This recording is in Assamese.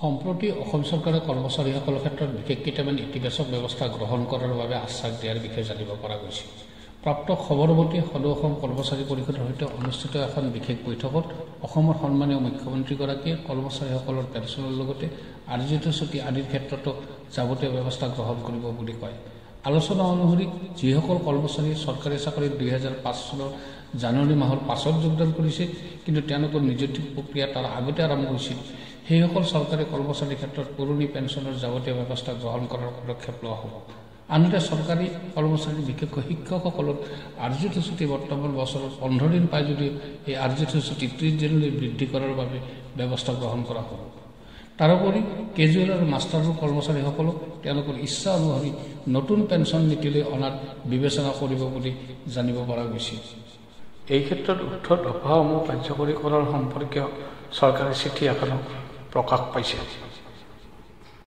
সম্প্ৰতি অসম চৰকাৰে কৰ্মচাৰীসকলৰ ক্ষেত্ৰত বিশেষ কেইটামান ইতিবাচক ব্যৱস্থা গ্ৰহণ কৰাৰ বাবে আশ্বাস দিয়াৰ বিষয়ে জানিব পৰা গৈছে। প্ৰাপ্ত খবৰ মতে সদৌ অসম কৰ্মচাৰী পৰিষদৰ সৈতে অনুষ্ঠিত এখন বিশেষ বৈঠকত অসমৰ সন্মানীয় মুখ্যমন্ত্ৰীগৰাকীয়ে কৰ্মচাৰীসকলৰ পেঞ্চনৰ লগতে আৰ্জিত ছুটি আদিৰ ক্ষেত্ৰতো যাৱতীয় ব্যৱস্থা গ্ৰহণ কৰিব বুলি কয়। আলোচনা অনুসৰি যিসকল কৰ্মচাৰীয়ে চৰকাৰী চাকৰিত 2005 চনৰ জানুৱাৰী মাহৰ পাছত যোগদান কৰিছে কিন্তু তেওঁলোকৰ নিযুক্তি প্ৰক্ৰিয়া তাৰ আগতে আৰম্ভ হৈছিল, সেইসকল চৰকাৰী কৰ্মচাৰীৰ ক্ষেত্ৰত পুৰণি পেঞ্চনৰ যাৱতীয় ব্যৱস্থা গ্ৰহণ কৰাৰ পদক্ষেপ লোৱা হ'ব। আনহাতে চৰকাৰী কৰ্মচাৰী বিশেষকৈ শিক্ষকসকলৰ আৰ্জিত ছুটি বৰ্তমান বছৰত 15 দিন পায় যদিও এই আৰ্জিত ছুটি 30 দিনলৈ বৃদ্ধি কৰাৰ বাবে ব্যৱস্থা গ্ৰহণ কৰা হ'ব। তাৰোপৰি কেজুৱেল আৰু মাষ্টাৰৰ কৰ্মচাৰীসকলক তেওঁলোকৰ ইচ্ছা অনুসৰি নতুন পেঞ্চন নীতিলৈ অনাৰ বিবেচনা কৰিব বুলি জানিব পৰা গৈছে। এই ক্ষেত্ৰত উক্ত দফাসমূহ কাৰ্যকৰী কৰাৰ সম্পৰ্কীয় চৰকাৰী চিঠি এখনো প্ৰকাশ পাইছে।